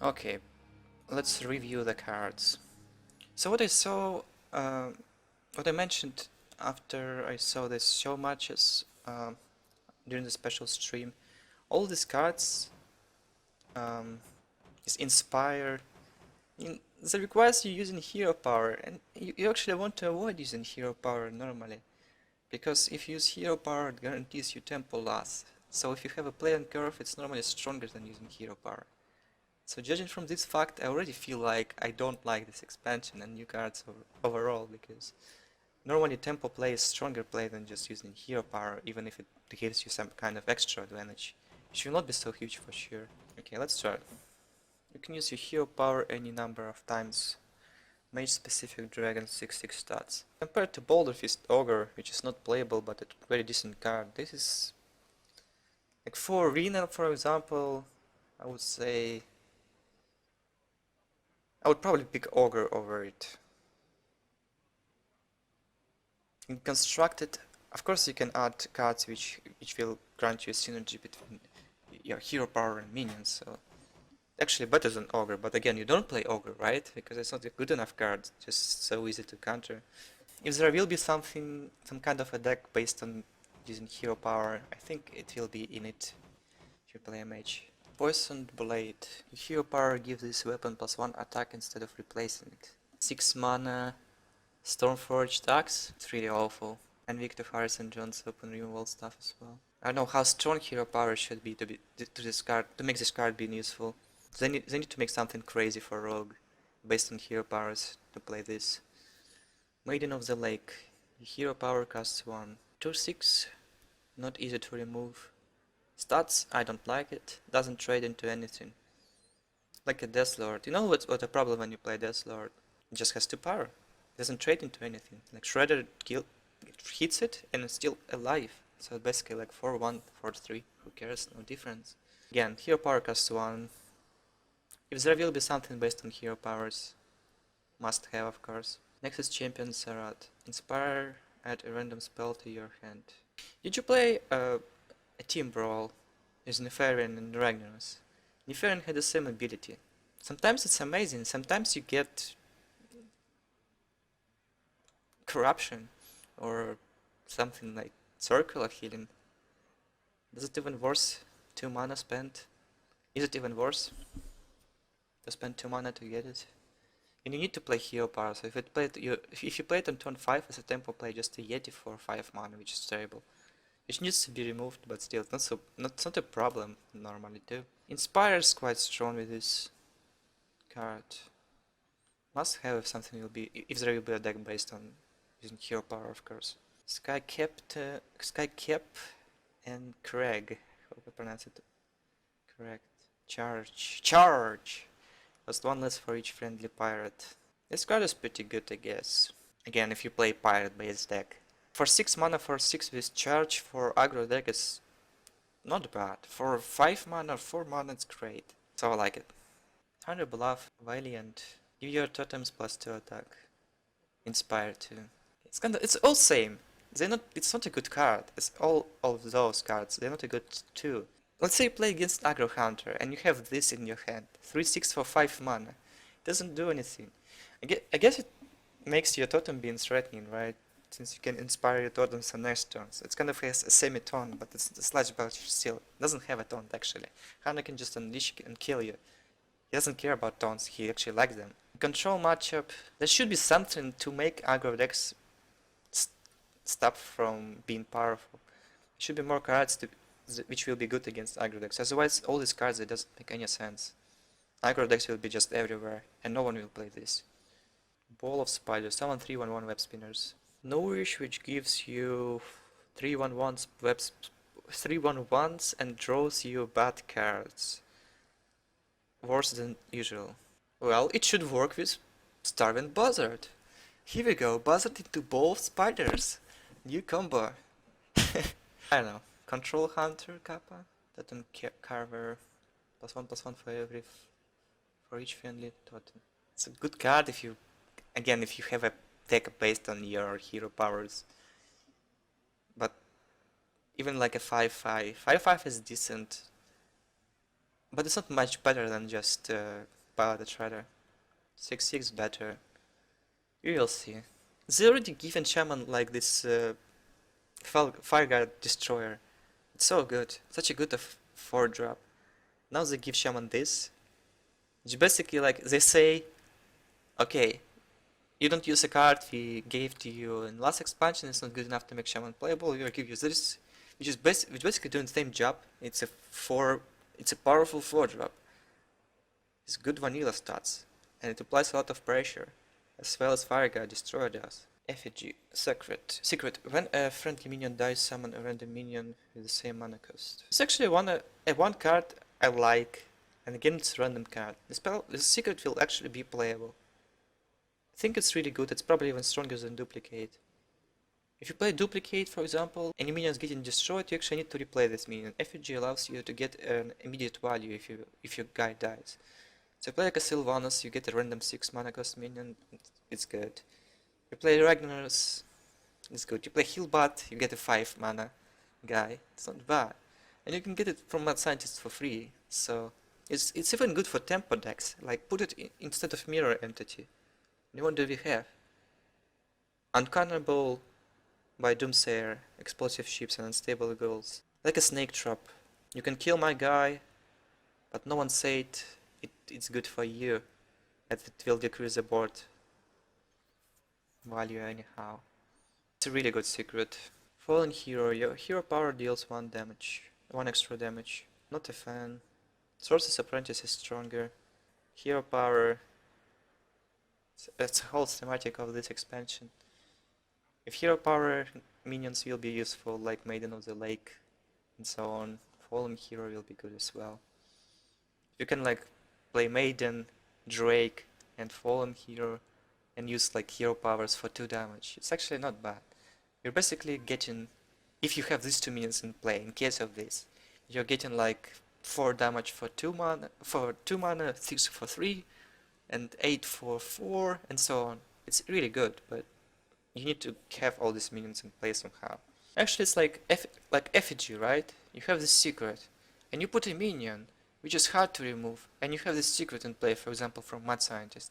Okay, let's review the cards. So what I saw, what I mentioned after I saw this show matches during the special stream, all these cards is inspired. That requires you using hero power, and you actually want to avoid using hero power normally, because if you use hero power, it guarantees you tempo loss. So if you have a play on curve, it's normally stronger than using hero power. So judging from this fact, I already feel like I don't like this expansion and new cards overall, because normally tempo play is stronger play than just using hero power, even if it gives you some kind of extra advantage. It should not be so huge for sure. Okay, let's start. You can use your hero power any number of times. Mage specific dragon 6/6 stats. Compared to Boulder Fist Ogre, which is not playable but a very decent card, this is like for Arena, for example, I would say I would probably pick Ogre over it. In Constructed, of course you can add cards which will grant you a synergy between your hero power and minions, so actually better than Ogre, but again, you don't play Ogre, right? Because it's not a good enough card, just so easy to counter. If there will be some kind of a deck based on using hero power, I think it will be in it if you play a mage. Poisoned Blade. Your hero power gives this weapon +1 attack instead of replacing it. 6 mana, Stormforged Axe. It's really awful. And Victor Harrison Jones open removal stuff as well. I don't know how strong hero power should be to this card to make this card be useful. They need to make something crazy for Rogue, based on hero powers, to play this. Maiden of the Lake. Hero power costs 1. 2/6. Not easy to remove. Stats, I don't like it. Doesn't trade into anything. Like a Death Lord. You know what a problem when you play Death Lord? It just has 2 power. It doesn't trade into anything. Like Shredder it hits it and it's still alive. So basically like 4/1, 4/3. Who cares? No difference. Again, hero power costs 1. If there will be something based on hero powers, must have of course. Next is Champion Sarat. Inspire, add a random spell to your hand. Did you play a team brawl using Nefarian and Ragnaros? Nefarian had the same ability. Sometimes it's amazing, sometimes you get corruption or something like circular healing. Is it even worse? 2 mana spent? Is it even worse to spend 2 mana to get it? And you need to play hero power, so if you play it on turn 5 as a tempo play, just a Yeti for 5 mana, which is terrible. Which needs to be removed, but still, it's not a problem normally too. Inspire's quite strong with this card. Must have if something will be, if there will be a deck based on using hero power, of course. Skycap and Craig. Hope I pronounce it correct. Charge! Just 1 less for each friendly pirate. This card is pretty good, I guess. Again, if you play pirate-based deck. For 6 mana for 6 with charge for aggro deck is not bad. For 5 mana, 4 mana it's great. So I like it. 100 Bluff, Valiant. Give your totems +2 attack. Inspire too. It's all same. It's not a good card. It's all of those cards. They're not a good too. Let's say you play against Aggro Hunter and you have this in your hand. 3/6 for 5 mana. It doesn't do anything. I guess it makes your totem being threatening, right? Since you can inspire your totems on next turns. It's kind of has a semi-taunt, but it's a Sludge Belcher still. It doesn't have a taunt actually. Hunter can just unleash and kill you. He doesn't care about taunts, he actually likes them. Control matchup. There should be something to make aggro decks stop from being powerful. There should be more cards which will be good against aggro decks. Otherwise, all these cards, it doesn't make any sense. Aggro decks will be just everywhere, and no one will play this. Ball of Spiders. Summon 3/1/1 Webspinners. Nourish, which gives you 3/1/1s and draws you bad cards. Worse than usual. Well, it should work with Starving Buzzard. Here we go, Buzzard into Ball of Spiders. New combo. I don't know. Control Hunter Kappa. Totem Carver. +1/+1 for each friendly totem. It's a good card if you have a deck based on your hero powers. But even like a 5/5. 5/5 is decent. but it's not much better than just Pilot Rider. 6-6 better. You will see. They already given Shaman like this Fire Guard Destroyer. It's so good. Such a good 4-drop. Now they give Shaman this. Which basically like they say, okay, you don't use a card we gave to you in last expansion, it's not good enough to make Shaman playable, we will give you this, which basically doing the same job. It's a powerful 4-drop. It's good vanilla stats, and it applies a lot of pressure, as well as Fire Guard Destroyer does. Effigy. Secret. When a friendly minion dies, summon a random minion with the same mana cost. It's actually one card I like, and again it's a random card. The secret will actually be playable. I think it's really good, it's probably even stronger than Duplicate. If you play Duplicate, for example, any minions getting destroyed, you actually need to replay this minion. Effigy allows you to get an immediate value if your guy dies. So you play like a Sylvanas, you get a random 6 mana cost minion, it's good. You play Ragnar's, it's good. You play Healbot, you get a 5 mana guy, it's not bad. And you can get it from Mad Scientist for free, so it's even good for tempo decks, like put it instead of Mirror Entity. And what do we have? Uncannibal by Doomsayer, Explosive Ships and Unstable Goals. Like a Snake Trap. You can kill my guy, but no one said it's good for you, as it will decrease the board value anyhow. It's a really good secret. Fallen Hero. Your hero power deals 1 extra damage. Not a fan. Sorcerer's Apprentice is stronger. Hero power. That's the whole thematic of this expansion. If hero power minions will be useful, like Maiden of the Lake and so on, Fallen Hero will be good as well. You can like play Maiden, Drake and Fallen Hero and use like hero powers for 2 damage. It's actually not bad. You're basically getting, if you have these 2 minions in play, in case of this, you're getting like 4 damage for 2 mana, 6 for 3, and 8 for 4, and so on. It's really good, but you need to have all these minions in play somehow. Actually, it's like Effigy, right? You have this secret, and you put a minion, which is hard to remove, and you have this secret in play, for example, from Mad Scientist.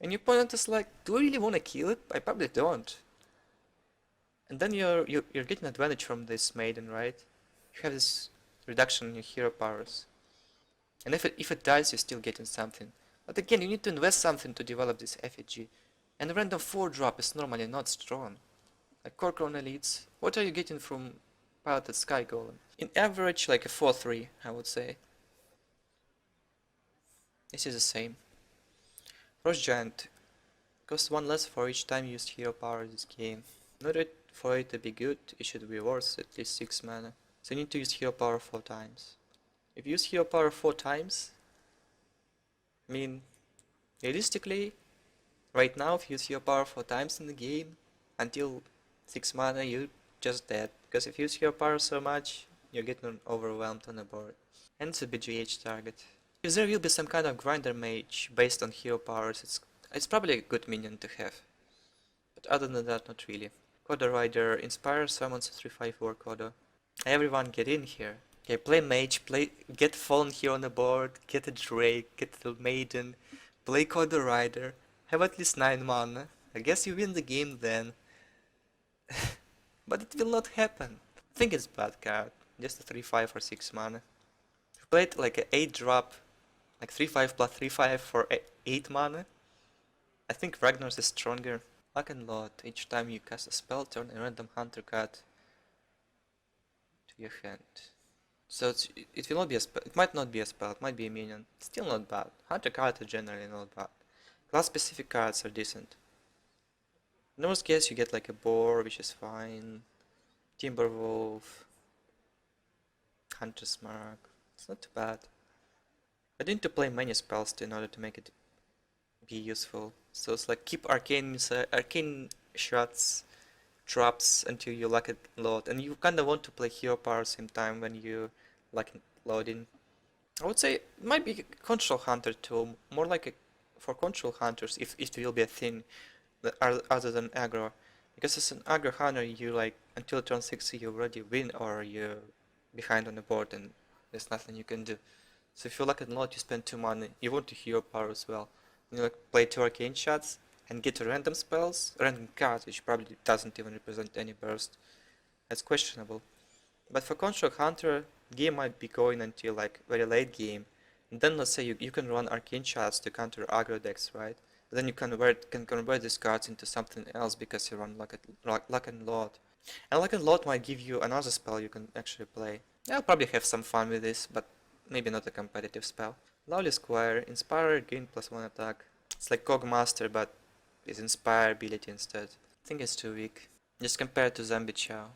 And your opponent is like, do I really want to kill it? I probably don't. And then you're getting advantage from this Maiden, right? You have this reduction in your hero powers. And if it dies, you're still getting something. But again, you need to invest something to develop this effigy. And a random 4-drop is normally not strong. Like Corcoran Elites, what are you getting from Piloted Sky Golem? In average, like a 4-3, I would say. This is the same. Frost Giant. Costs 1 less for each time you used hero power this game. In order for it to be good, it should be worth at least 6 mana. So you need to use hero power 4 times. If you use hero power 4 times, I mean, realistically, right now if you use hero power 4 times in the game, until 6 mana you're just dead. Because if you use hero power so much, you're getting overwhelmed on the board. And it's a BGH target. If there will be some kind of grinder mage based on hero powers, it's probably a good minion to have. But other than that, not really. Coda Rider, Inspire summons a 3/5 War Coda. Everyone get in here. Okay, play mage, get Fallen Hero on the board, get a Drake, get a Maiden, play Coda Rider, have at least 9 mana. I guess you win the game then. But it will not happen. I think it's bad card. Just a 3/5 or 6 mana. If you play it like an 8-drop, like 3/5 plus 3/5 for 8 mana, I think Ragnar's is stronger. Luck and Lot. Each time you cast a spell, turn a random hunter card to your hand. So it will not be a spell. It might not be a spell. It might be a minion. Still not bad. Hunter cards are generally not bad. Class specific cards are decent. In worst case, you get like a boar, which is fine. Timberwolf, Hunter's Mark. It's not too bad. I need to play many spells in order to make it be useful. So it's like keep arcane shots, traps until you luck it load, and you kinda want to play hero power same time when you luck loading. I would say it might be control hunter too, more like for control hunters if it will be a thing that other than aggro. Because as an aggro hunter, you like until turn 6 you already win or you're behind on the board and there's nothing you can do. So if you lock and load, you spend 2 money. You want a hero power as well. You like play 2 arcane shots and get random spells, random cards, which probably doesn't even represent any burst. That's questionable. But for Construct Hunter, game might be going until like very late game. And then let's say you can run arcane shots to counter aggro decks, right? And then you can convert these cards into something else because you run lock and load. And lock and load might give you another spell you can actually play. I'll probably have some fun with this, but maybe not a competitive spell. Lovely Squire, Inspire, gain +1 attack. It's like Cogmaster, but with Inspire ability instead. I think it's too weak. Just compared to Zombie Chow.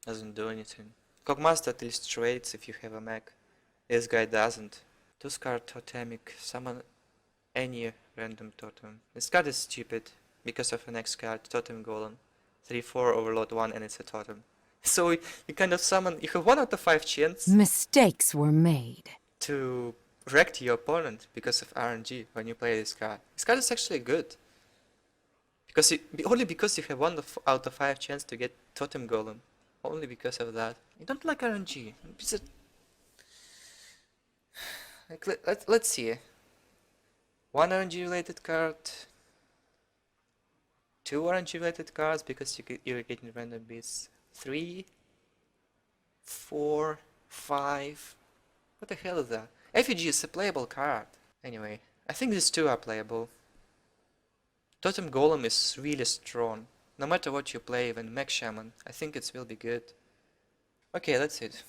Doesn't do anything. Cogmaster at least trades if you have a mech. This guy doesn't. 2-card Totemic, summon any random totem. This card is stupid because of the next card, Totem Golem. 3/4 overload 1 and it's a totem. So you kind of summon, you have 1 out of 5 chance Mistakes were made. to wreck your opponent because of RNG when you play this card. This card is actually good. Because only because you have 1 out of 5 chance to get Totem Golem. Only because of that. You don't like RNG. Like, let's see. 1 RNG related card. 2 RNG related cards because you're getting random beats. 3, 4, 5. What the hell is that? Effigy is a playable card. Anyway, I think these 2 are playable. Totem Golem is really strong. No matter what you play, even Mech Shaman, I think it will be good. Okay, that's it.